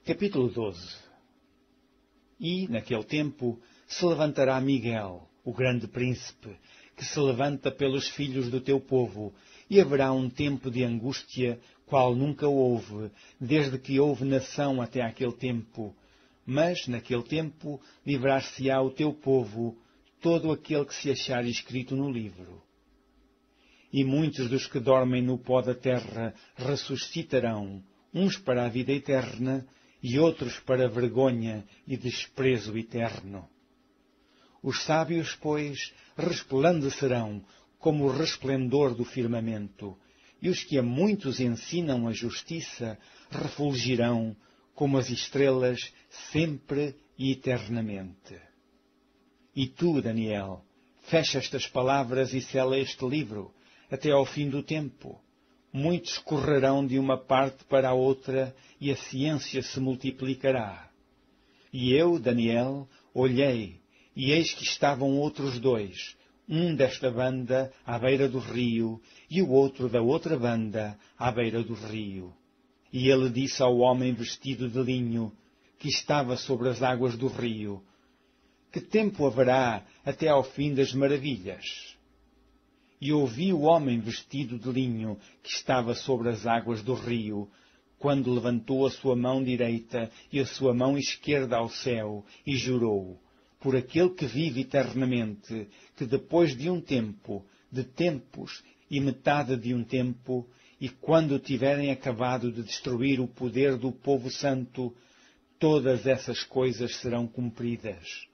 Capítulo 12. E, naquele tempo, se levantará Miguel, o grande príncipe, que se levanta pelos filhos do teu povo, e haverá um tempo de angústia, qual nunca houve, desde que houve nação até aquele tempo. Mas, naquele tempo, livrar-se-á o teu povo, todo aquele que se achar escrito no livro. E muitos dos que dormem no pó da terra ressuscitarão, uns para a vida eterna, e outros para vergonha e desprezo eterno. Os sábios, pois, resplandecerão como o resplendor do firmamento, e os que a muitos ensinam a justiça refulgirão como as estrelas sempre e eternamente. E tu, Daniel, fecha estas palavras e sela este livro, até ao fim do tempo. Muitos correrão de uma parte para a outra, e a ciência se multiplicará. E eu, Daniel, olhei, e eis que estavam outros dois, um desta banda à beira do rio, e o outro da outra banda à beira do rio. E ele disse ao homem vestido de linho, que estava sobre as águas do rio: que tempo haverá até ao fim das maravilhas? E ouvi o homem vestido de linho, que estava sobre as águas do rio, quando levantou a sua mão direita e a sua mão esquerda ao céu, e jurou, por aquele que vive eternamente, que depois de um tempo, de tempos e metade de um tempo, e quando tiverem acabado de destruir o poder do povo santo, todas essas coisas serão cumpridas.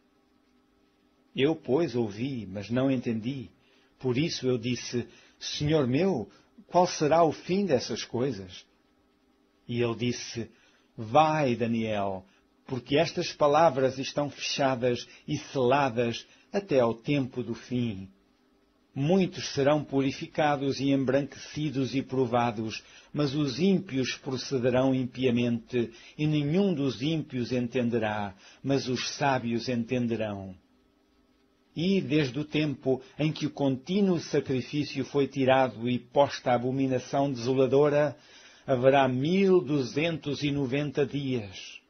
Eu, pois, ouvi, mas não entendi. Por isso eu disse: Senhor meu, qual será o fim dessas coisas? E ele disse: Vai, Daniel, porque estas palavras estão fechadas e seladas até ao tempo do fim. Muitos serão purificados e embranquecidos e provados, mas os ímpios procederão impiamente, e nenhum dos ímpios entenderá, mas os sábios entenderão. E, desde o tempo em que o contínuo sacrifício foi tirado e posta a abominação desoladora, haverá 1290 dias.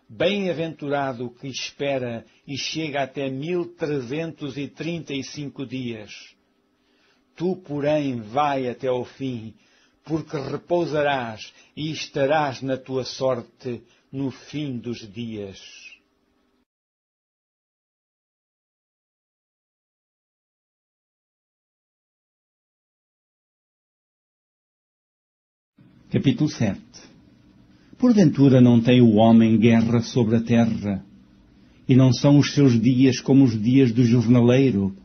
Bem-aventurado o que espera e chega até 1335 dias. Tu, porém, vai até ao fim, porque repousarás e estarás na tua sorte no fim dos dias. Capítulo 7. Porventura não tem o homem guerra sobre a terra? E não são os seus dias como os dias do jornaleiro,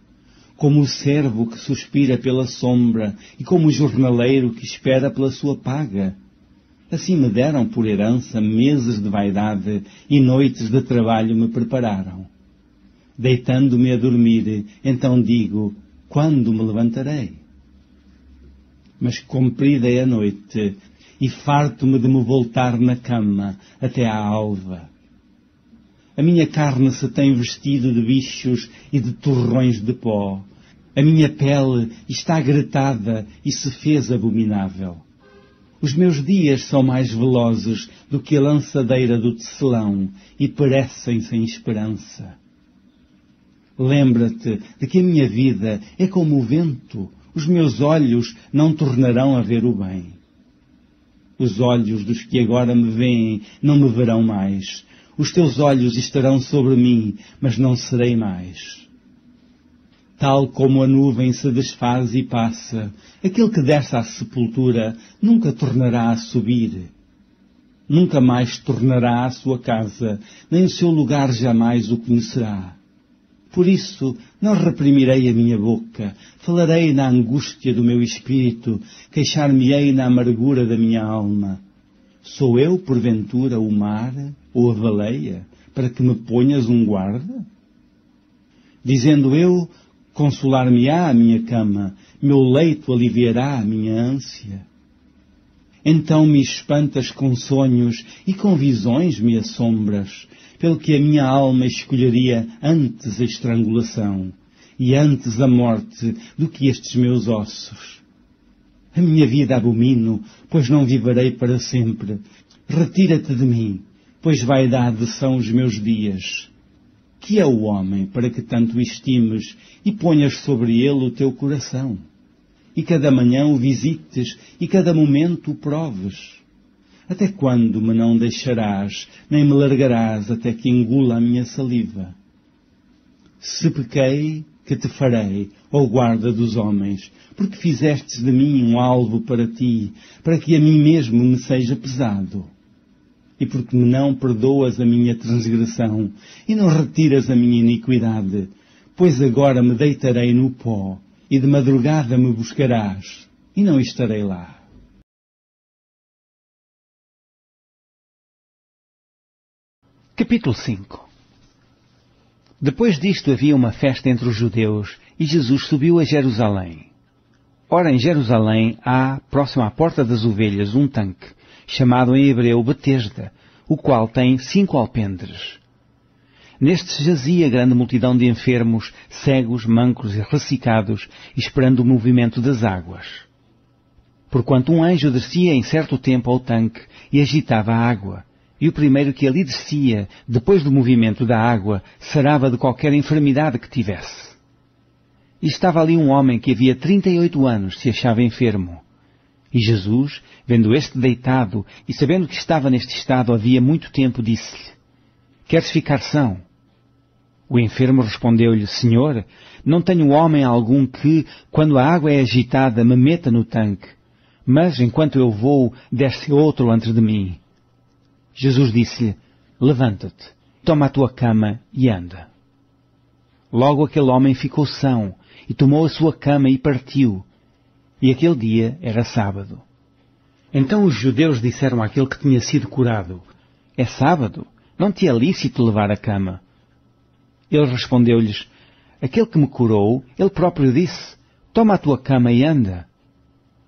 como o servo que suspira pela sombra, e como o jornaleiro que espera pela sua paga? Assim me deram por herança meses de vaidade, e noites de trabalho me prepararam. Deitando-me a dormir, então digo: quando me levantarei? Mas comprida é a noite, e farto-me de me voltar na cama até à alva. A minha carne se tem vestido de bichos e de torrões de pó. A minha pele está gretada e se fez abominável. Os meus dias são mais velozes do que a lançadeira do tecelão e perecem sem esperança. Lembra-te de que a minha vida é como o vento. Os meus olhos não tornarão a ver o bem. Os olhos dos que agora me veem não me verão mais. Os teus olhos estarão sobre mim, mas não serei mais. Tal como a nuvem se desfaz e passa, aquele que desce à sepultura nunca tornará a subir. Nunca mais tornará à sua casa, nem o seu lugar jamais o conhecerá. Por isso, não reprimirei a minha boca, falarei na angústia do meu espírito, queixar-me-ei na amargura da minha alma. Sou eu, porventura, o mar ou a baleia, para que me ponhas um guarda? Dizendo eu, consolar-me-á a minha cama, meu leito aliviará a minha ânsia. Então me espantas com sonhos e com visões me assombras, pelo que a minha alma escolheria antes a estrangulação e antes a morte do que estes meus ossos. A minha vida abomino, pois não viverei para sempre. Retira-te de mim, pois vaidade são os meus dias. Que é o homem para que tanto o estimes e ponhas sobre ele o teu coração? E cada manhã o visites e cada momento o proves? Até quando me não deixarás, nem me largarás até que engula a minha saliva? Se pequei, que te farei, ó guarda dos homens, porque fizestes de mim um alvo para ti, para que a mim mesmo me seja pesado. E porque me não perdoas a minha transgressão, e não retiras a minha iniquidade, pois agora me deitarei no pó, e de madrugada me buscarás, e não estarei lá. Capítulo 5. Depois disto havia uma festa entre os judeus, e Jesus subiu a Jerusalém. Ora, em Jerusalém há, próximo à Porta das Ovelhas, um tanque, chamado em hebreu Betesda, o qual tem 5 alpendres. Nestes jazia grande multidão de enfermos, cegos, mancos e ressecados, esperando o movimento das águas. Porquanto um anjo descia em certo tempo ao tanque e agitava a água, e o primeiro que ali descia, depois do movimento da água, sarava de qualquer enfermidade que tivesse. E estava ali um homem que havia 38 anos se achava enfermo. E Jesus, vendo este deitado e sabendo que estava neste estado havia muito tempo, disse-lhe: Queres ficar são? O enfermo respondeu-lhe: Senhor, não tenho homem algum que, quando a água é agitada, me meta no tanque, mas, enquanto eu vou, desce outro antes de mim. Jesus disse-lhe: Levanta-te, toma a tua cama e anda. Logo aquele homem ficou são, e tomou a sua cama e partiu. E aquele dia era sábado. Então os judeus disseram àquele que tinha sido curado: É sábado, não te é lícito levar a cama. Ele respondeu-lhes: Aquele que me curou, ele próprio disse: Toma a tua cama e anda.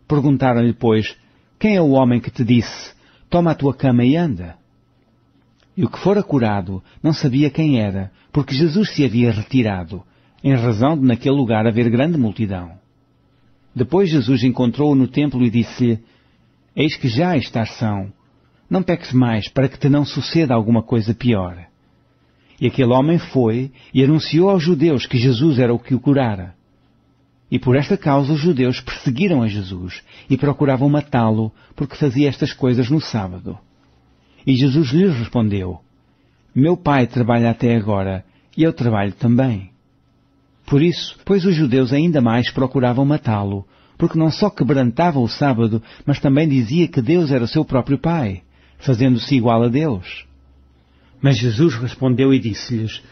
Perguntaram-lhe, pois: Quem é o homem que te disse: Toma a tua cama e anda? E o que fora curado não sabia quem era, porque Jesus se havia retirado, em razão de naquele lugar haver grande multidão. Depois Jesus encontrou-o no templo e disse-lhe: Eis que já estás são. Não peques mais, para que te não suceda alguma coisa pior. E aquele homem foi e anunciou aos judeus que Jesus era o que o curara. E por esta causa os judeus perseguiram a Jesus e procuravam matá-lo, porque fazia estas coisas no sábado. E Jesus lhes respondeu: Meu Pai trabalha até agora, e eu trabalho também. Por isso, pois os judeus ainda mais procuravam matá-lo, porque não só quebrantava o sábado, mas também dizia que Deus era seu próprio Pai, fazendo-se igual a Deus. Mas Jesus respondeu e disse-lhes: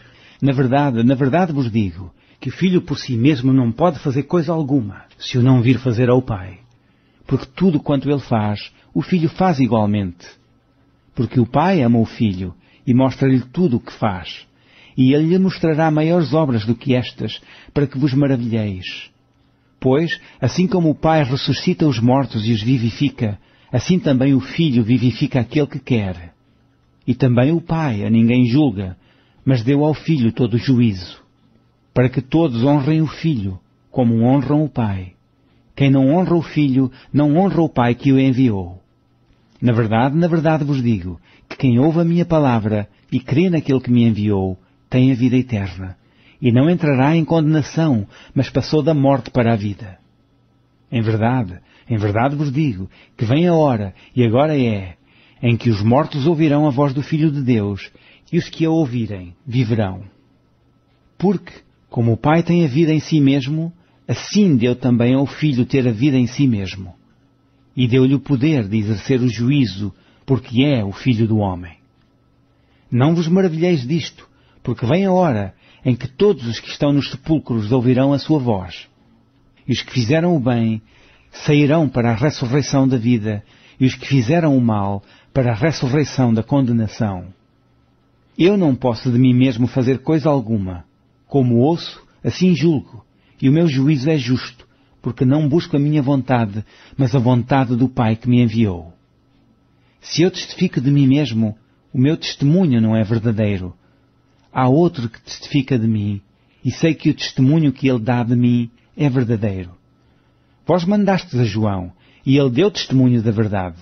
na verdade vos digo, que o Filho por si mesmo não pode fazer coisa alguma, se o não vir fazer ao Pai. Porque tudo quanto ele faz, o Filho faz igualmente. Porque o Pai ama o Filho, e mostra-lhe tudo o que faz. E ele lhe mostrará maiores obras do que estas, para que vos maravilheis. Pois, assim como o Pai ressuscita os mortos e os vivifica, assim também o Filho vivifica aquele que quer. E também o Pai a ninguém julga, mas deu ao Filho todo o juízo, para que todos honrem o Filho, como honram o Pai. Quem não honra o Filho, não honra o Pai que o enviou. Na verdade vos digo, que quem ouve a minha palavra e crê naquele que me enviou, tem a vida eterna, e não entrará em condenação, mas passou da morte para a vida. Em verdade vos digo, que vem a hora, e agora é, em que os mortos ouvirão a voz do Filho de Deus, e os que a ouvirem viverão. Porque, como o Pai tem a vida em si mesmo, assim deu também ao Filho ter a vida em si mesmo. E deu-lhe o poder de exercer o juízo, porque é o Filho do homem. Não vos maravilheis disto, porque vem a hora em que todos os que estão nos sepulcros ouvirão a sua voz. E os que fizeram o bem sairão para a ressurreição da vida, e os que fizeram o mal para a ressurreição da condenação. Eu não posso de mim mesmo fazer coisa alguma. Como ouço, assim julgo, e o meu juízo é justo, porque não busco a minha vontade, mas a vontade do Pai que me enviou. Se eu testifico de mim mesmo, o meu testemunho não é verdadeiro. Há outro que testifica de mim, e sei que o testemunho que ele dá de mim é verdadeiro. Vós mandastes a João, e ele deu testemunho da verdade.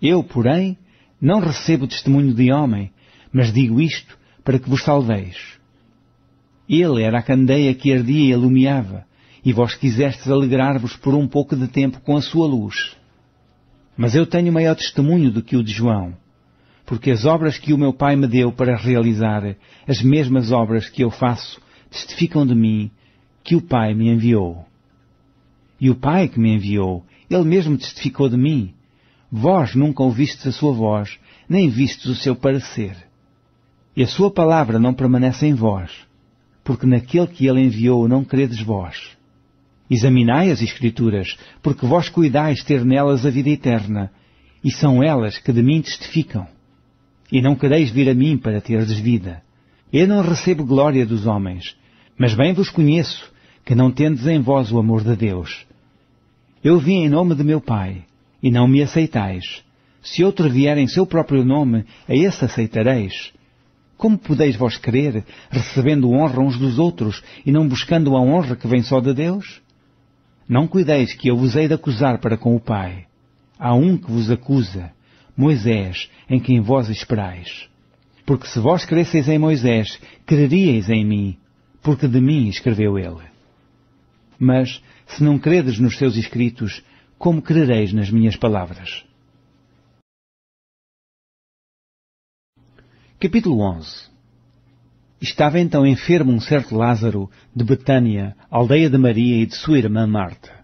Eu, porém, não recebo testemunho de homem, mas digo isto para que vos salveis. Ele era a candeia que ardia e alumiava, e vós quisestes alegrar-vos por um pouco de tempo com a sua luz. Mas eu tenho maior testemunho do que o de João, porque as obras que o meu Pai me deu para realizar, as mesmas obras que eu faço, testificam de mim que o Pai me enviou. E o Pai que me enviou, Ele mesmo testificou de mim. Vós nunca ouvistes a sua voz, nem vistes o seu parecer. E a sua palavra não permanece em vós, porque naquele que Ele enviou não credes vós. Examinai as Escrituras, porque vós cuidais ter nelas a vida eterna, e são elas que de mim testificam. E não quereis vir a mim para terdes vida. Eu não recebo glória dos homens, mas bem vos conheço, que não tendes em vós o amor de Deus. Eu vim em nome de meu Pai, e não me aceitais. Se outro vier em seu próprio nome, a esse aceitareis. Como podeis vós crer, recebendo honra uns dos outros, e não buscando a honra que vem só de Deus? Não cuideis que eu vos hei de acusar para com o Pai. Há um que vos acusa, Moisés, em quem vós esperais. Porque se vós cresseis em Moisés, creríeis em mim, porque de mim escreveu ele. Mas, se não credes nos seus escritos, como crereis nas minhas palavras? Capítulo 11. Estava então enfermo um certo Lázaro, de Betânia, aldeia de Maria e de sua irmã Marta.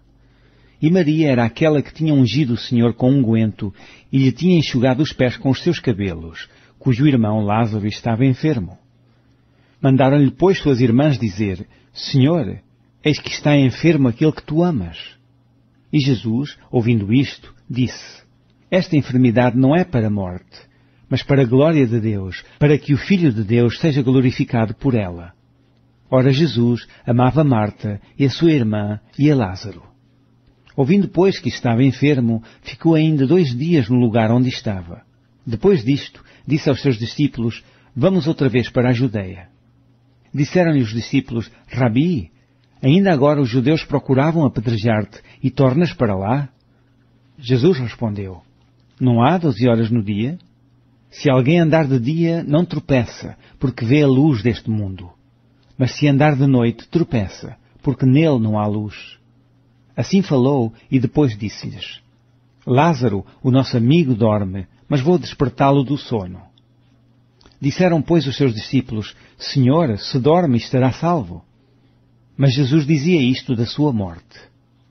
E Maria era aquela que tinha ungido o Senhor com unguento e lhe tinha enxugado os pés com os seus cabelos, cujo irmão Lázaro estava enfermo. Mandaram-lhe, pois, suas irmãs dizer: Senhor, eis que está enfermo aquele que tu amas. E Jesus, ouvindo isto, disse: Esta enfermidade não é para a morte, mas para a glória de Deus, para que o Filho de Deus seja glorificado por ela. Ora, Jesus amava Marta e a sua irmã e a Lázaro. Ouvindo, pois, que estava enfermo, ficou ainda 2 dias no lugar onde estava. Depois disto, disse aos seus discípulos: Vamos outra vez para a Judeia. Disseram-lhe os discípulos: Rabi, ainda agora os judeus procuravam apedrejar-te, e tornas para lá? Jesus respondeu: Não há 12 horas no dia? Se alguém andar de dia, não tropeça, porque vê a luz deste mundo. Mas se andar de noite, tropeça, porque nele não há luz. Assim falou, e depois disse-lhes: Lázaro, o nosso amigo, dorme, mas vou despertá-lo do sono. Disseram, pois, os seus discípulos: Senhor, se dorme, estará salvo. Mas Jesus dizia isto da sua morte.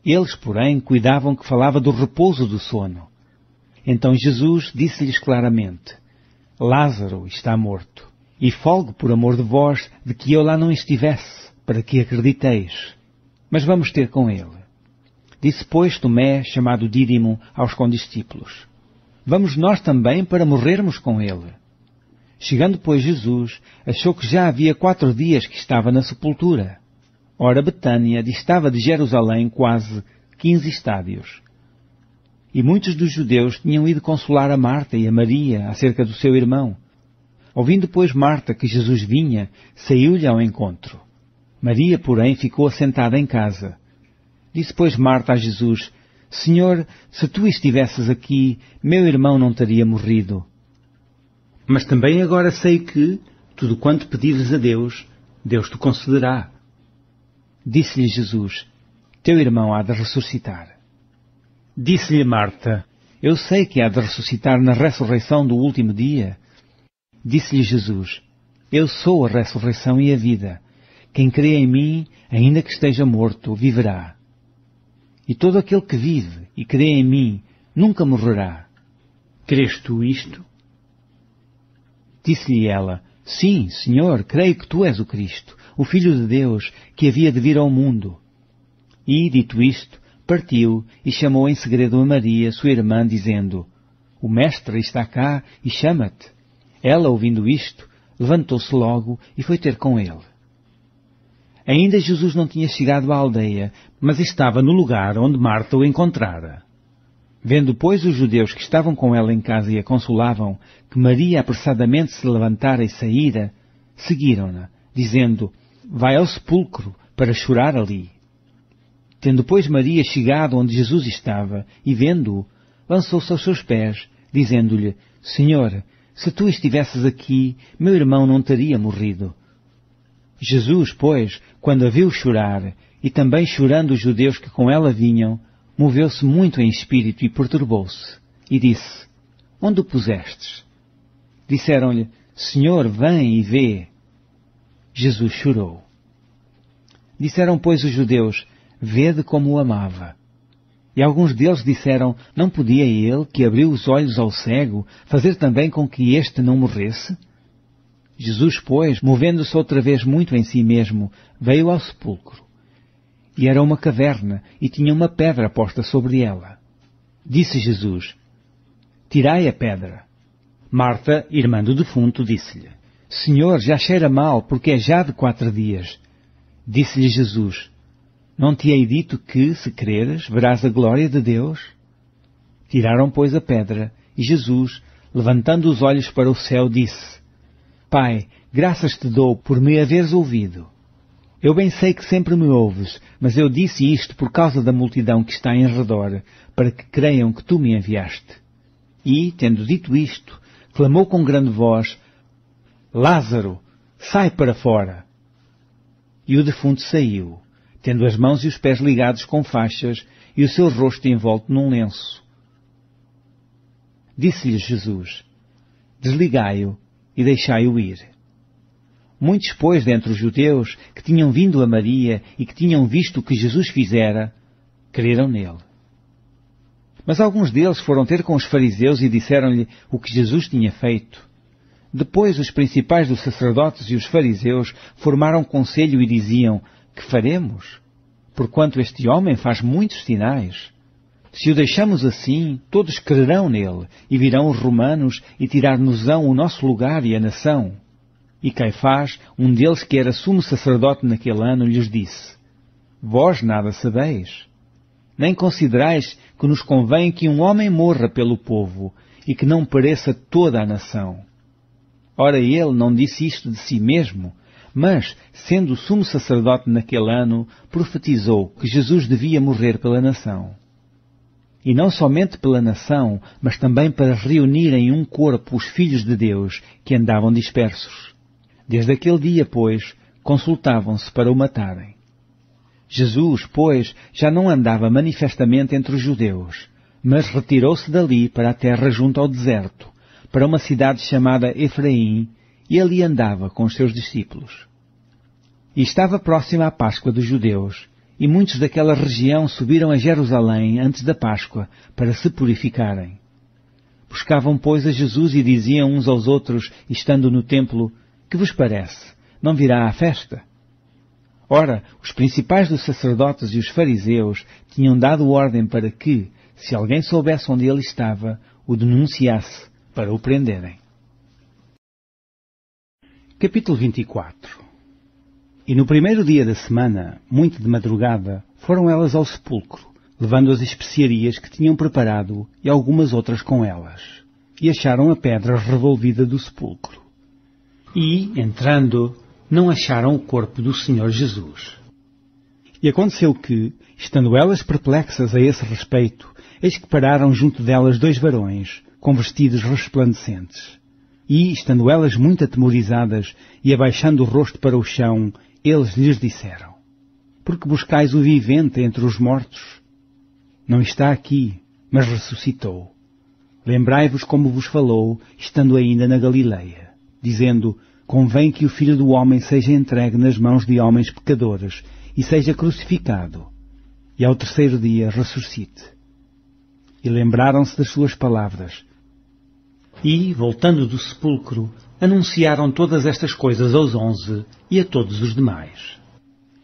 Eles, porém, cuidavam que falava do repouso do sono. Então Jesus disse-lhes claramente: Lázaro está morto, e folgo por amor de vós de que eu lá não estivesse, para que acrediteis. Mas vamos ter com ele. Disse, pois, Tomé, chamado Dídimo, aos condiscípulos: Vamos nós também para morrermos com ele. Chegando, pois, Jesus, achou que já havia 4 dias que estava na sepultura. Ora, Betânia distava de Jerusalém quase 15 estádios. E muitos dos judeus tinham ido consolar a Marta e a Maria acerca do seu irmão. Ouvindo, pois, Marta que Jesus vinha, saiu-lhe ao encontro. Maria, porém, ficou assentada em casa. Disse, pois, Marta a Jesus: Senhor, se tu estivesses aqui, meu irmão não teria morrido. Mas também agora sei que, tudo quanto pedires a Deus, Deus te concederá. Disse-lhe Jesus: Teu irmão há de ressuscitar. Disse-lhe Marta: Eu sei que há de ressuscitar na ressurreição do último dia. Disse-lhe Jesus: Eu sou a ressurreição e a vida. Quem crê em mim, ainda que esteja morto, viverá. E todo aquele que vive e crê em mim, nunca morrerá. Crês tu isto? Disse-lhe ela: Sim, Senhor, creio que tu és o Cristo, o Filho de Deus, que havia de vir ao mundo. E, dito isto, partiu e chamou em segredo a Maria, sua irmã, dizendo: O Mestre está cá e chama-te. Ela, ouvindo isto, levantou-se logo e foi ter com ele. Ainda Jesus não tinha chegado à aldeia, mas estava no lugar onde Marta o encontrara. Vendo, pois, os judeus que estavam com ela em casa e a consolavam, que Maria apressadamente se levantara e saíra, seguiram-na, dizendo: Vai ao sepulcro para chorar ali. Tendo, pois, Maria chegado onde Jesus estava, e vendo-o, lançou-se aos seus pés, dizendo-lhe: Senhor, se tu estivesses aqui, meu irmão não teria morrido. Jesus, pois, quando a viu chorar, e também chorando os judeus que com ela vinham, moveu-se muito em espírito e perturbou-se, e disse: Onde o pusestes? Disseram-lhe: Senhor, vem e vê. Jesus chorou. Disseram, pois, os judeus: Vede como o amava. E alguns deles disseram: Não podia ele, que abriu os olhos ao cego, fazer também com que este não morresse? Jesus, pois, movendo-se outra vez muito em si mesmo, veio ao sepulcro. E era uma caverna, e tinha uma pedra posta sobre ela. Disse Jesus: Tirai a pedra. Marta, irmã do defunto, disse-lhe: Senhor, já cheira mal, porque é já de 4 dias. Disse-lhe Jesus: Não te hei dito que, se creres, verás a glória de Deus? Tiraram, pois, a pedra, e Jesus, levantando os olhos para o céu, disse: Pai, graças te dou por me haveres ouvido. Eu bem sei que sempre me ouves, mas eu disse isto por causa da multidão que está em redor, para que creiam que tu me enviaste. E, tendo dito isto, clamou com grande voz: Lázaro, sai para fora. E o defunto saiu, tendo as mãos e os pés ligados com faixas e o seu rosto envolto num lenço. Disse-lhes Jesus: Desligai-o e deixai-o ir. Muitos, pois, dentre os judeus que tinham vindo a Maria e que tinham visto o que Jesus fizera, creram nele. Mas alguns deles foram ter com os fariseus e disseram-lhe o que Jesus tinha feito. Depois os principais dos sacerdotes e os fariseus formaram conselho e diziam: Que faremos? Porquanto este homem faz muitos sinais. Se o deixamos assim, todos crerão nele, e virão os romanos e tirar-nos-ão o nosso lugar e a nação. E Caifás, um deles que era sumo sacerdote naquele ano, lhes disse: Vós nada sabeis, nem considerais que nos convém que um homem morra pelo povo, e que não pereça toda a nação. Ora, ele não disse isto de si mesmo, mas, sendo sumo sacerdote naquele ano, profetizou que Jesus devia morrer pela nação. E não somente pela nação, mas também para reunir em um corpo os filhos de Deus que andavam dispersos. Desde aquele dia, pois, consultavam-se para o matarem. Jesus, pois, já não andava manifestamente entre os judeus, mas retirou-se dali para a terra junto ao deserto, para uma cidade chamada Efraim, e ali andava com os seus discípulos. E estava próxima a Páscoa dos judeus, e muitos daquela região subiram a Jerusalém antes da Páscoa, para se purificarem. Buscavam, pois, a Jesus e diziam uns aos outros, estando no templo: Que vos parece? Não virá à festa? Ora, os principais dos sacerdotes e os fariseus tinham dado ordem para que, se alguém soubesse onde ele estava, o denunciasse para o prenderem. Capítulo 24. E no primeiro dia da semana, muito de madrugada, foram elas ao sepulcro, levando as especiarias que tinham preparado e algumas outras com elas, e acharam a pedra revolvida do sepulcro. E, entrando, não acharam o corpo do Senhor Jesus. E aconteceu que, estando elas perplexas a esse respeito, eis que pararam junto delas 2 varões, com vestidos resplandecentes. E, estando elas muito atemorizadas e abaixando o rosto para o chão, eles lhes disseram: Por que buscais o vivente entre os mortos? Não está aqui, mas ressuscitou. Lembrai-vos como vos falou, estando ainda na Galileia, dizendo: Convém que o Filho do Homem seja entregue nas mãos de homens pecadores e seja crucificado, e ao 3º dia ressuscite. E lembraram-se das suas palavras. E, voltando do sepulcro, anunciaram todas estas coisas aos 11 e a todos os demais.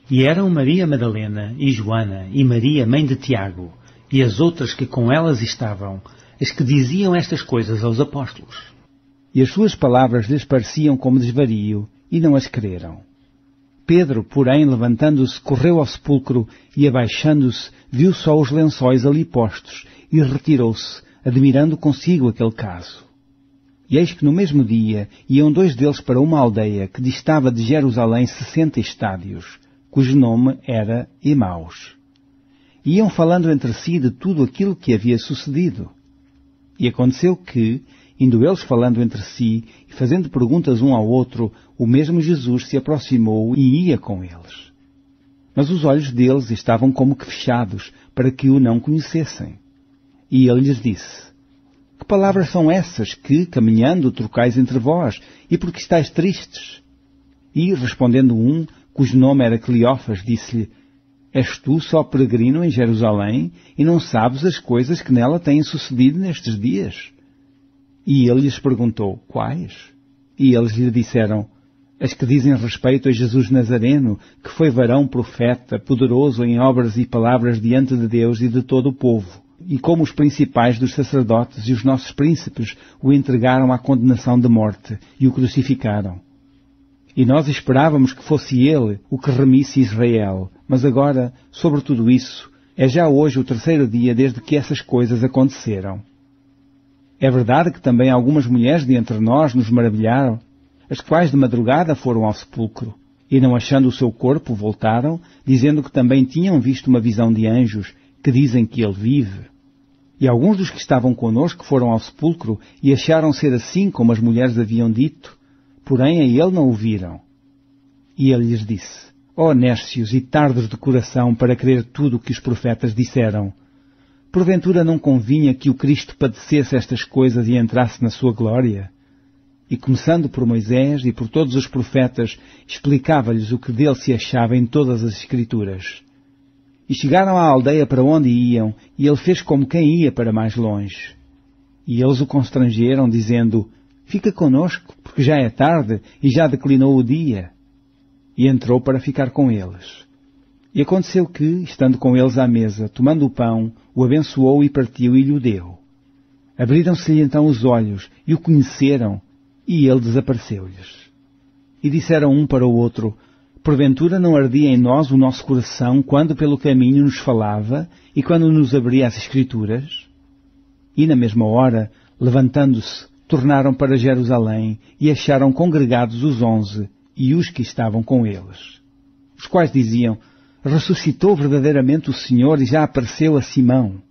E eram Maria Madalena e Joana e Maria, mãe de Tiago, e as outras que com elas estavam, as que diziam estas coisas aos apóstolos. E as suas palavras lhes pareciam como desvario, e não as creram. Pedro, porém, levantando-se, correu ao sepulcro, e abaixando-se, viu só os lençóis ali postos, e retirou-se, admirando consigo aquele caso. E eis que no mesmo dia iam 2 deles para uma aldeia que distava de Jerusalém 60 estádios, cujo nome era Emaus. E iam falando entre si de tudo aquilo que havia sucedido. E aconteceu que, Indo eles falando entre si e fazendo perguntas um ao outro, o mesmo Jesus se aproximou e ia com eles. Mas os olhos deles estavam como que fechados, para que o não conhecessem. E ele lhes disse: Que palavras são essas que, caminhando, trocais entre vós, e por que estáis tristes? E, respondendo um, cujo nome era Cleófas, disse-lhe: És tu só peregrino em Jerusalém, e não sabes as coisas que nela têm sucedido nestes dias? E ele lhes perguntou: Quais? E eles lhe disseram: As que dizem respeito a Jesus Nazareno, que foi varão profeta, poderoso em obras e palavras diante de Deus e de todo o povo, e como os principais dos sacerdotes e os nossos príncipes o entregaram à condenação de morte e o crucificaram. E nós esperávamos que fosse ele o que remisse Israel, mas agora, sobre tudo isso, é já hoje o 3º dia desde que essas coisas aconteceram. É verdade que também algumas mulheres de entre nós nos maravilharam, as quais de madrugada foram ao sepulcro, e não achando o seu corpo, voltaram, dizendo que também tinham visto uma visão de anjos, que dizem que ele vive. E alguns dos que estavam conosco foram ao sepulcro, e acharam ser assim como as mulheres haviam dito, porém a ele não o viram. E ele lhes disse: Ó nércios e tardos de coração para crer tudo o que os profetas disseram, porventura não convinha que o Cristo padecesse estas coisas e entrasse na sua glória? E começando por Moisés e por todos os profetas, explicava-lhes o que dele se achava em todas as Escrituras. E chegaram à aldeia para onde iam, e ele fez como quem ia para mais longe. E eles o constrangeram, dizendo: Fica conosco, porque já é tarde e já declinou o dia. E entrou para ficar com eles. E aconteceu que, estando com eles à mesa, tomando o pão, o abençoou e partiu e lhe o deu. Abriram-se-lhe então os olhos, e o conheceram, e ele desapareceu-lhes. E disseram um para o outro: Porventura não ardia em nós o nosso coração quando pelo caminho nos falava e quando nos abria as Escrituras? E na mesma hora, levantando-se, tornaram para Jerusalém e acharam congregados os 11 e os que estavam com eles, os quais diziam: Ressuscitou verdadeiramente o Senhor e já apareceu a Simão.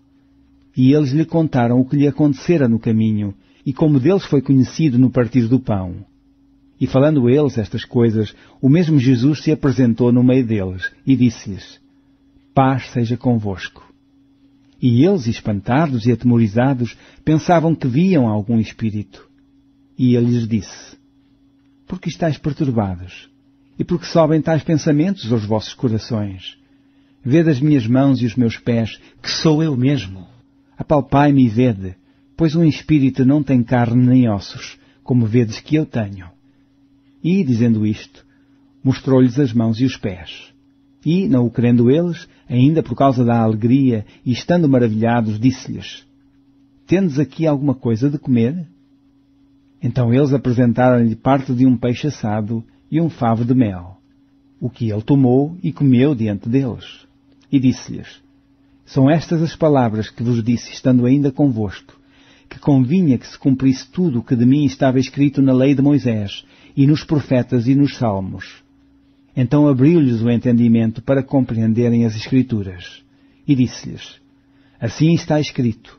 E eles lhe contaram o que lhe acontecera no caminho, e como deles foi conhecido no partir do pão. E falando eles estas coisas, o mesmo Jesus se apresentou no meio deles, e disse-lhes: Paz seja convosco. E eles, espantados e atemorizados, pensavam que viam algum espírito. E ele lhes disse: Por que estáis perturbados? E por que sobem tais pensamentos aos vossos corações? Vede as minhas mãos e os meus pés, que sou eu mesmo. Apalpai-me e vede, pois um espírito não tem carne nem ossos, como vedes que eu tenho. E, dizendo isto, mostrou-lhes as mãos e os pés. E, não o querendo eles, ainda por causa da alegria, e estando maravilhados, disse-lhes: Tendes aqui alguma coisa de comer? Então eles apresentaram-lhe parte de um peixe assado e um favo de mel, o que ele tomou e comeu diante deles. E disse-lhes: São estas as palavras que vos disse estando ainda convosco, que convinha que se cumprisse tudo o que de mim estava escrito na lei de Moisés, e nos profetas e nos salmos. Então abriu-lhes o entendimento para compreenderem as Escrituras. E disse-lhes: Assim está escrito,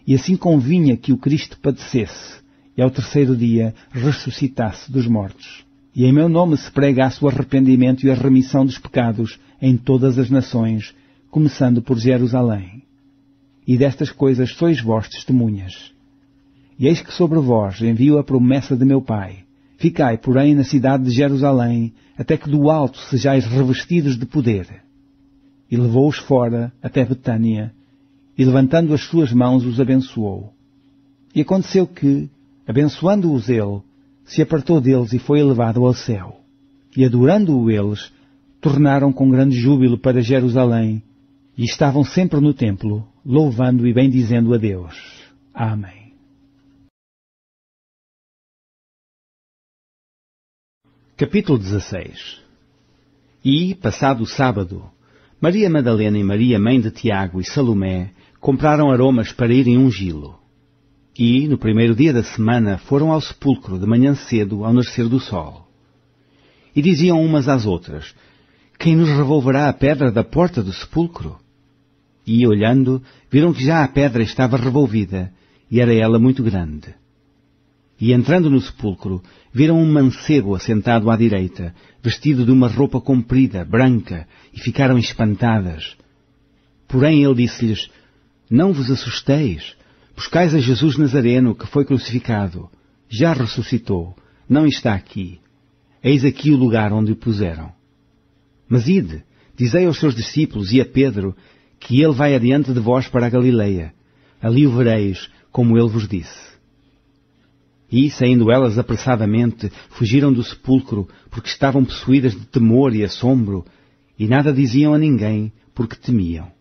e assim convinha que o Cristo padecesse, e ao 3º dia ressuscitasse dos mortos. E em meu nome se pregasse o arrependimento e a remissão dos pecados em todas as nações, começando por Jerusalém. E destas coisas sois vós testemunhas. E eis que sobre vós envio a promessa de meu Pai. Ficai, porém, na cidade de Jerusalém, até que do alto sejais revestidos de poder. E levou-os fora até Betânia, e levantando as suas mãos os abençoou. E aconteceu que, abençoando-os ele, se apartou deles e foi elevado ao céu. E adorando-o eles, tornaram com grande júbilo para Jerusalém, e estavam sempre no templo, louvando e bendizendo a Deus. Amém. Capítulo 16. E, passado o sábado, Maria Madalena e Maria, mãe de Tiago e Salomé, compraram aromas para irem ungí-lo. E, no 1º dia da semana, foram ao sepulcro de manhã cedo, ao nascer do sol. E diziam umas às outras: Quem nos revolverá a pedra da porta do sepulcro? E, olhando, viram que já a pedra estava revolvida, e era ela muito grande. E entrando no sepulcro, viram um mancebo assentado à direita, vestido de uma roupa comprida, branca, e ficaram espantadas. Porém ele disse-lhes: Não vos assusteis, buscais a Jesus Nazareno, que foi crucificado. Já ressuscitou, não está aqui. Eis aqui o lugar onde o puseram. Mas ide, dizei aos seus discípulos e a Pedro, que ele vai adiante de vós para a Galileia. Ali o vereis, como ele vos disse. E, saindo elas apressadamente, fugiram do sepulcro, porque estavam possuídas de temor e assombro, e nada diziam a ninguém, porque temiam.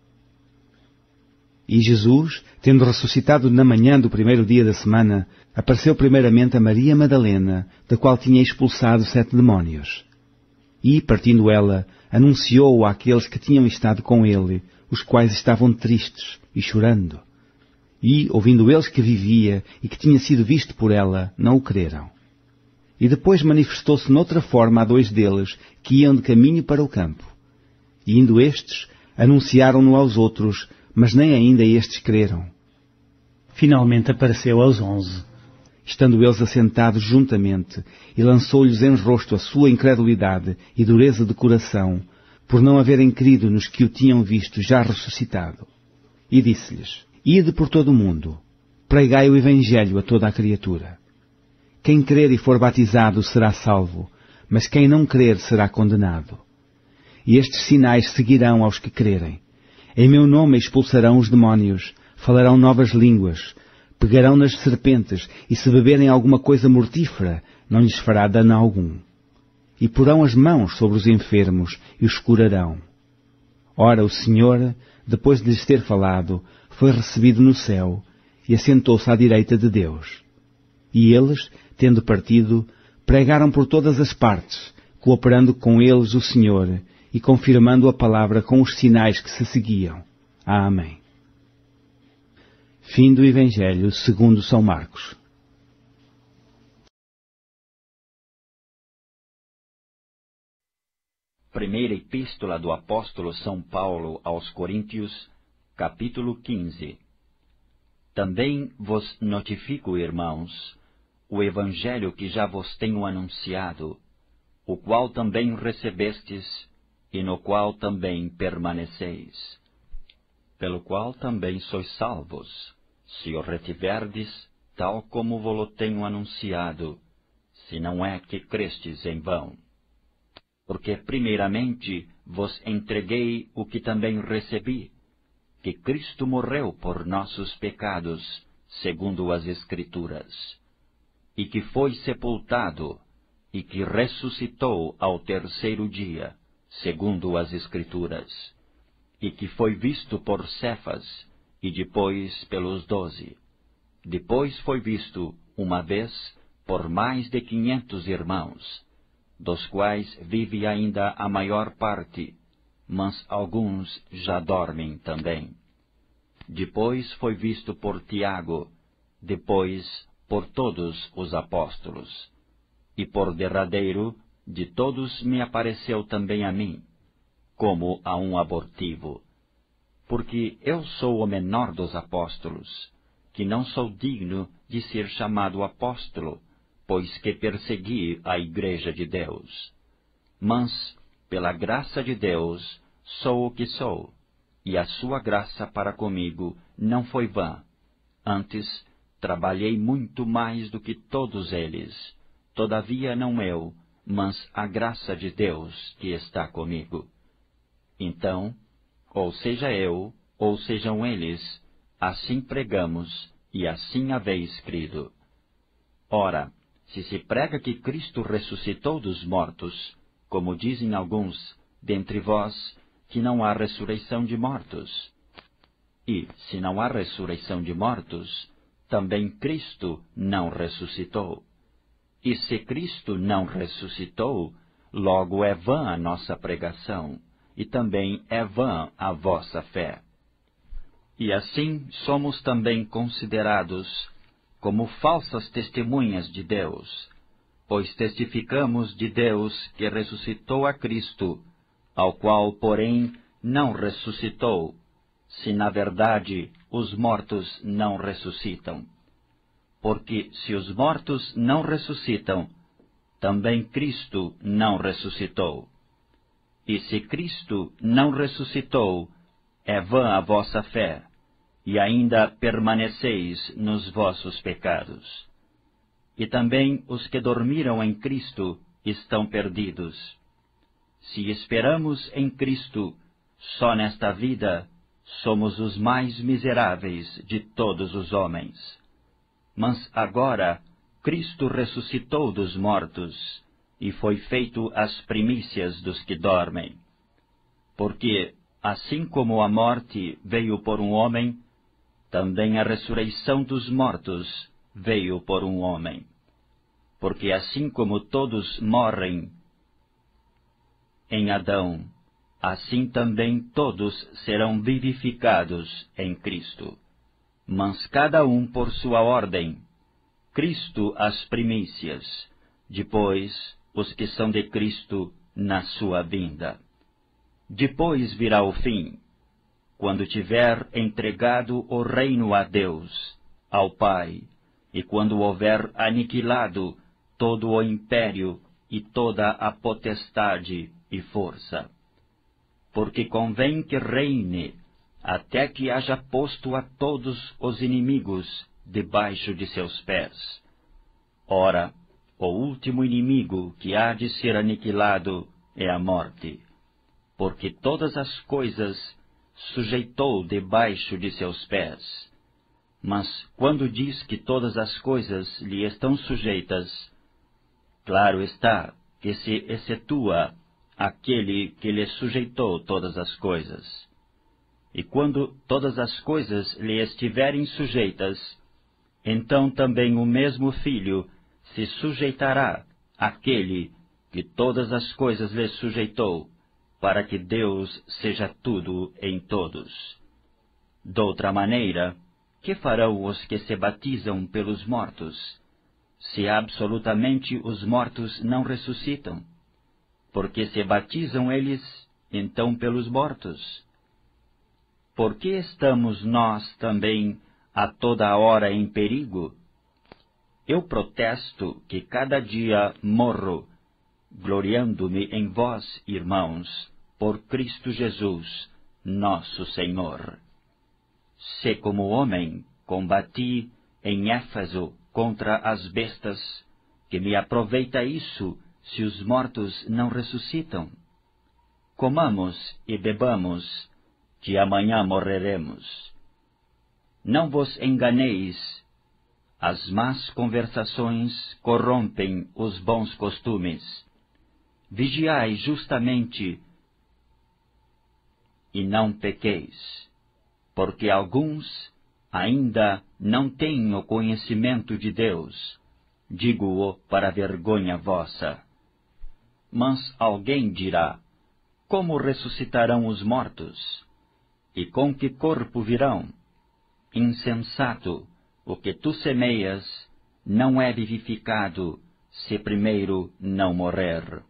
E Jesus, tendo ressuscitado na manhã do primeiro dia da semana, apareceu primeiramente a Maria Madalena, da qual tinha expulsado 7 demónios. E, partindo ela, anunciou-o àqueles que tinham estado com ele, os quais estavam tristes e chorando. E, ouvindo eles que vivia e que tinha sido visto por ela, não o creram. E depois manifestou-se noutra forma a 2 deles, que iam de caminho para o campo. E indo estes, anunciaram-no aos outros, mas nem ainda estes creram. Finalmente apareceu aos 11. Estando eles assentados juntamente, e lançou-lhes em rosto a sua incredulidade e dureza de coração, por não haverem crido nos que o tinham visto já ressuscitado. E disse-lhes: Ide por todo o mundo, pregai o Evangelho a toda a criatura. Quem crer e for batizado será salvo, mas quem não crer será condenado. E estes sinais seguirão aos que crerem. Em meu nome expulsarão os demónios, falarão novas línguas, pegarão nas serpentes, e se beberem alguma coisa mortífera, não lhes fará dano algum. E porão as mãos sobre os enfermos e os curarão. Ora, o Senhor, depois de lhes ter falado, foi recebido no céu e assentou-se à direita de Deus. E eles, tendo partido, pregaram por todas as partes, cooperando com eles o Senhor e confirmando a palavra com os sinais que se seguiam. Amém. Fim do Evangelho segundo São Marcos. Primeira Epístola do Apóstolo São Paulo aos Coríntios, capítulo 15. Também vos notifico, irmãos, o Evangelho que já vos tenho anunciado, o qual também recebestes, e no qual também permaneceis, pelo qual também sois salvos, se o retiverdes, tal como vo-lo tenho anunciado, se não é que crestes em vão. Porque primeiramente vos entreguei o que também recebi, que Cristo morreu por nossos pecados, segundo as Escrituras, e que foi sepultado, e que ressuscitou ao terceiro dia, segundo as Escrituras, e que foi visto por Cefas, e depois pelos 12. Depois foi visto, uma vez, por mais de 500 irmãos, dos quais vive ainda a maior parte, mas alguns já dormem também. Depois foi visto por Tiago, depois por todos os apóstolos. E por derradeiro, de todos me apareceu também a mim, como a um abortivo. Porque eu sou o menor dos apóstolos, que não sou digno de ser chamado apóstolo, pois que persegui a Igreja de Deus. Mas, pela graça de Deus, sou o que sou, e a sua graça para comigo não foi vã. Antes, trabalhei muito mais do que todos eles, todavia não eu, mas a graça de Deus que está comigo. Então, ou seja eu, ou sejam eles, assim pregamos, e assim haveis crido. Ora, se se prega que Cristo ressuscitou dos mortos, como dizem alguns dentre vós, que não há ressurreição de mortos. E, se não há ressurreição de mortos, também Cristo não ressuscitou. E se Cristo não ressuscitou, logo é vã a nossa pregação, e também é vã a vossa fé. E assim somos também considerados como falsas testemunhas de Deus, pois testificamos de Deus que ressuscitou a Cristo, ao qual, porém, não ressuscitou, se na verdade os mortos não ressuscitam. porque se os mortos não ressuscitam, também Cristo não ressuscitou. E se Cristo não ressuscitou, é vã a vossa fé, e ainda permaneceis nos vossos pecados. E também os que dormiram em Cristo estão perdidos. Se esperamos em Cristo só nesta vida, somos os mais miseráveis de todos os homens. Mas agora Cristo ressuscitou dos mortos, e foi feito as primícias dos que dormem. Porque, assim como a morte veio por um homem, também a ressurreição dos mortos veio por um homem. Porque assim como todos morrem em Adão, assim também todos serão vivificados em Cristo. Mas cada um por sua ordem. Cristo as primícias, depois os que são de Cristo na sua vinda. Depois virá o fim, quando tiver entregado o reino a Deus, ao Pai, e quando houver aniquilado todo o império e toda a potestade e força. Porque convém que reine, até que haja posto a todos os inimigos debaixo de seus pés. Ora, o último inimigo que há de ser aniquilado é a morte, porque todas as coisas sujeitou debaixo de seus pés. Mas quando diz que todas as coisas lhe estão sujeitas, claro está que se excetua aquele que lhe sujeitou todas as coisas. E quando todas as coisas lhe estiverem sujeitas, então também o mesmo Filho se sujeitará àquele que todas as coisas lhe sujeitou, para que Deus seja tudo em todos. Doutra maneira, que farão os que se batizam pelos mortos, se absolutamente os mortos não ressuscitam? Porque se batizam eles, então pelos mortos. Por que estamos nós também a toda hora em perigo? Eu protesto que cada dia morro, gloriando-me em vós, irmãos, por Cristo Jesus, nosso Senhor. Se como homem combati em Éfeso contra as bestas, que me aproveita isso se os mortos não ressuscitam? Comamos e bebamos, que amanhã morreremos. Não vos enganeis, as más conversações corrompem os bons costumes. Vigiai justamente e não pequeis, porque alguns ainda não têm o conhecimento de Deus, digo-o para vergonha vossa. Mas alguém dirá, como ressuscitarão os mortos? E com que corpo virão? Insensato, o que tu semeias não é vivificado, se primeiro não morrer.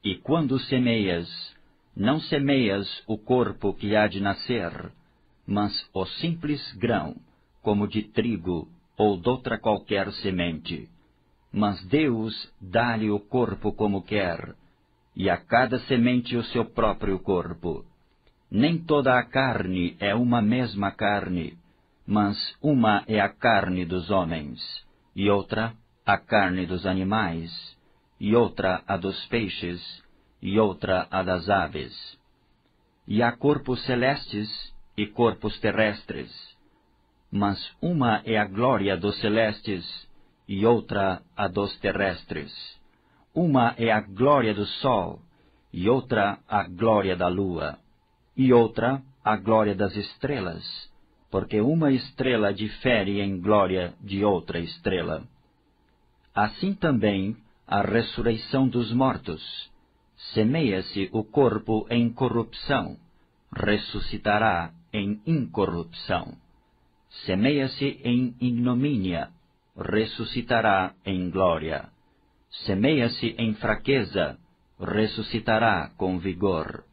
E quando semeias, não semeias o corpo que há de nascer, mas o simples grão, como de trigo ou doutra qualquer semente. Mas Deus dá-lhe o corpo como quer, e a cada semente o seu próprio corpo. Nem toda a carne é uma mesma carne, mas uma é a carne dos homens, e outra a carne dos animais, e outra a dos peixes, e outra a das aves. E há corpos celestes e corpos terrestres, mas uma é a glória dos celestes, e outra a dos terrestres. Uma é a glória do sol, e outra a glória da lua, e outra a glória das estrelas, porque uma estrela difere em glória de outra estrela. Assim também a ressurreição dos mortos. Semeia-se o corpo em corrupção, ressuscitará em incorrupção. Semeia-se em ignomínia, ressuscitará em glória. Semeia-se em fraqueza, ressuscitará com vigor.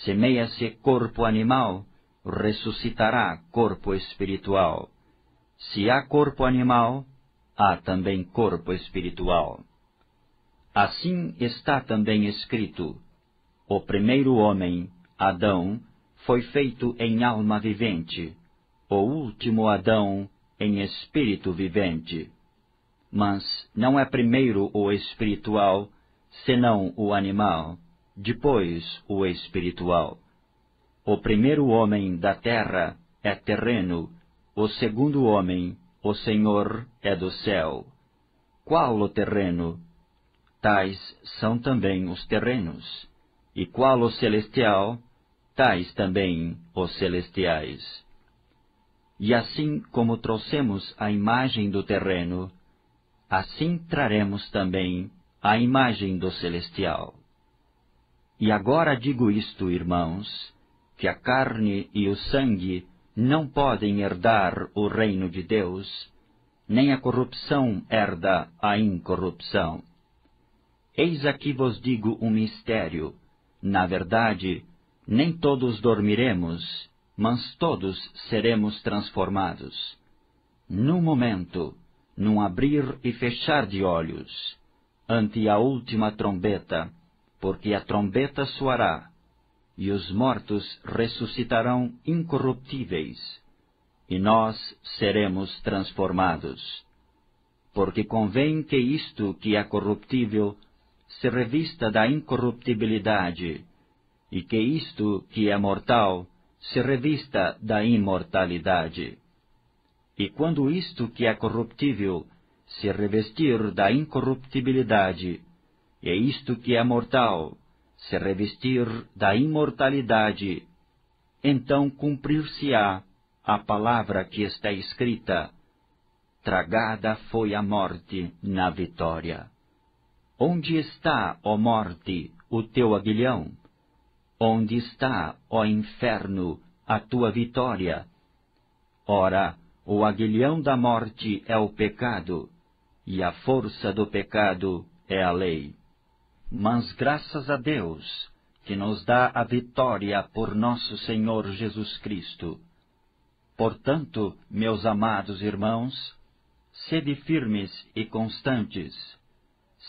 Semeia-se corpo animal, ressuscitará corpo espiritual. Se há corpo animal, há também corpo espiritual. Assim está também escrito: o primeiro homem, Adão, foi feito em alma vivente, o último Adão em espírito vivente. Mas não é primeiro o espiritual, senão o animal, depois o espiritual. O primeiro homem da terra é terreno, o segundo homem, o Senhor, é do céu. Qual o terreno? Tais são também os terrenos. E qual o celestial? Tais também os celestiais. E assim como trouxemos a imagem do terreno, assim traremos também a imagem do celestial. E agora digo isto, irmãos, que a carne e o sangue não podem herdar o reino de Deus, nem a corrupção herda a incorrupção. Eis aqui vos digo um mistério. Na verdade, nem todos dormiremos, mas todos seremos transformados. Num momento, num abrir e fechar de olhos, ante a última trombeta, porque a trombeta soará, e os mortos ressuscitarão incorruptíveis, e nós seremos transformados. Porque convém que isto que é corruptível se revista da incorruptibilidade, e que isto que é mortal se revista da imortalidade. E quando isto que é corruptível se revestir da incorruptibilidade, e isto que é mortal se revestir da imortalidade, então cumprir-se-á a palavra que está escrita: tragada foi a morte na vitória. Onde está, ó morte, o teu aguilhão? Onde está, ó inferno, a tua vitória? Ora, o aguilhão da morte é o pecado, e a força do pecado é a lei. Mas graças a Deus, que nos dá a vitória por nosso Senhor Jesus Cristo. Portanto, meus amados irmãos, sede firmes e constantes,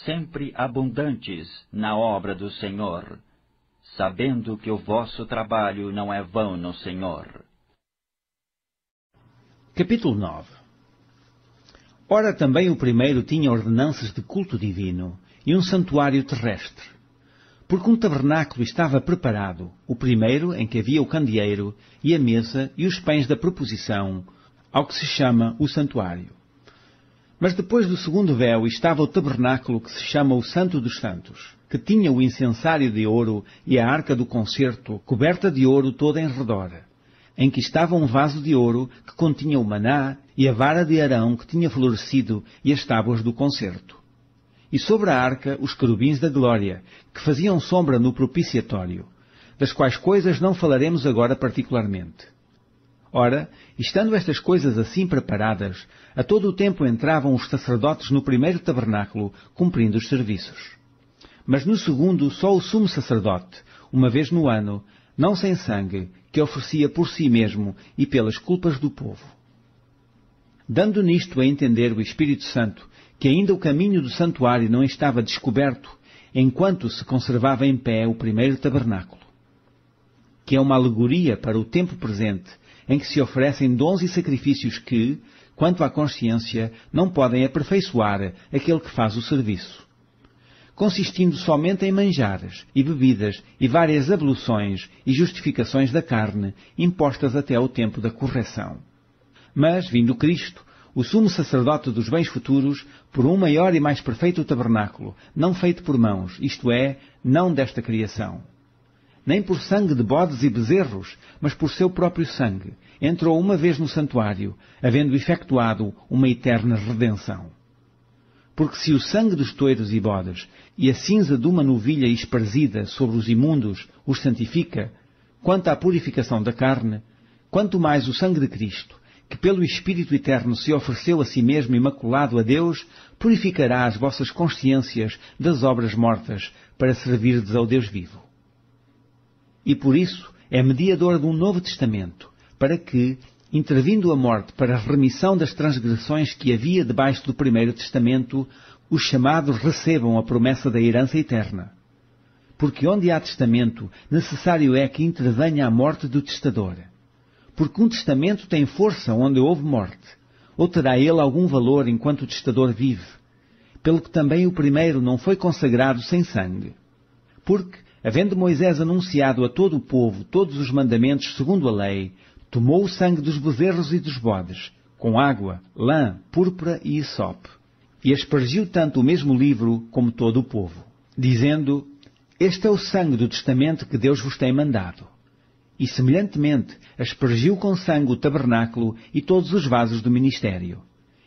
sempre abundantes na obra do Senhor, sabendo que o vosso trabalho não é vão no Senhor. Capítulo 9. Ora, também o primeiro tinha ordenanças de culto divino e um santuário terrestre, porque um tabernáculo estava preparado, o primeiro em que havia o candeeiro e a mesa e os pães da proposição, ao que se chama o santuário. Mas depois do segundo véu estava o tabernáculo que se chama o Santo dos Santos, que tinha o incensário de ouro e a arca do concerto coberta de ouro toda em redor, em que estava um vaso de ouro que continha o maná e a vara de Arão que tinha florescido e as tábuas do concerto. E sobre a arca os querubins da glória, que faziam sombra no propiciatório, das quais coisas não falaremos agora particularmente. Ora, estando estas coisas assim preparadas, a todo o tempo entravam os sacerdotes no primeiro tabernáculo, cumprindo os serviços. Mas no segundo, só o sumo sacerdote, uma vez no ano, não sem sangue, que oferecia por si mesmo e pelas culpas do povo. Dando nisto a entender o Espírito Santo, que ainda o caminho do santuário não estava descoberto, enquanto se conservava em pé o primeiro tabernáculo, que é uma alegoria para o tempo presente, em que se oferecem dons e sacrifícios que, quanto à consciência, não podem aperfeiçoar aquele que faz o serviço, consistindo somente em manjares e bebidas e várias abluções e justificações da carne, impostas até ao tempo da correção. Mas, vindo Cristo, o sumo sacerdote dos bens futuros, por um maior e mais perfeito tabernáculo, não feito por mãos, isto é, não desta criação, nem por sangue de bodes e bezerros, mas por seu próprio sangue, entrou uma vez no santuário, havendo efetuado uma eterna redenção. Porque se o sangue dos touros e bodes e a cinza de uma novilha esparzida sobre os imundos os santifica, quanto à purificação da carne, quanto mais o sangue de Cristo, que pelo Espírito Eterno se ofereceu a si mesmo imaculado a Deus, purificará as vossas consciências das obras mortas, para servirdes ao Deus vivo. E por isso é mediador de um novo testamento, para que, intervindo a morte para a remissão das transgressões que havia debaixo do primeiro testamento, os chamados recebam a promessa da herança eterna. Porque onde há testamento, necessário é que intervenha a morte do testador. Porque um testamento tem força onde houve morte, ou terá ele algum valor enquanto o testador vive, pelo que também o primeiro não foi consagrado sem sangue. Porque, havendo Moisés anunciado a todo o povo todos os mandamentos segundo a lei, tomou o sangue dos bezerros e dos bodes, com água, lã, púrpura e hisope, e aspergiu tanto o mesmo livro como todo o povo, dizendo: Este é o sangue do testamento que Deus vos tem mandado. E, semelhantemente, aspergiu com sangue o tabernáculo e todos os vasos do ministério.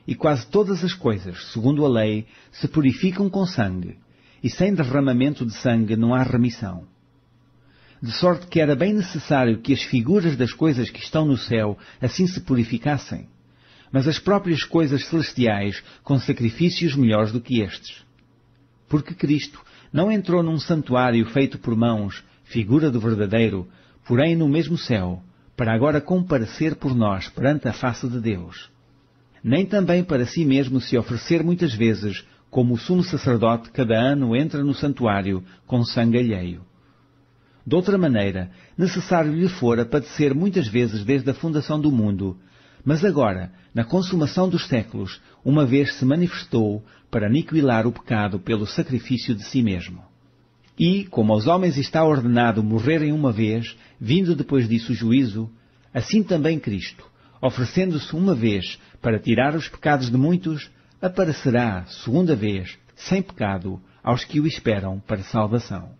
E quase todas as coisas, segundo a lei, se purificam com sangue, e sem derramamento de sangue não há remissão. De sorte que era bem necessário que as figuras das coisas que estão no céu assim se purificassem, mas as próprias coisas celestiais com sacrifícios melhores do que estes. Porque Cristo não entrou num santuário feito por mãos, figura do verdadeiro, porém no mesmo céu, para agora comparecer por nós perante a face de Deus. Nem também para si mesmo se oferecer muitas vezes, como o sumo sacerdote cada ano entra no santuário com sangue alheio. De outra maneira, necessário lhe fora padecer muitas vezes desde a fundação do mundo, mas agora, na consumação dos séculos, uma vez se manifestou para aniquilar o pecado pelo sacrifício de si mesmo. E, como aos homens está ordenado morrerem uma vez, vindo depois disso o juízo, assim também Cristo, oferecendo-se uma vez para tirar os pecados de muitos, aparecerá, segunda vez, sem pecado, aos que o esperam para salvação.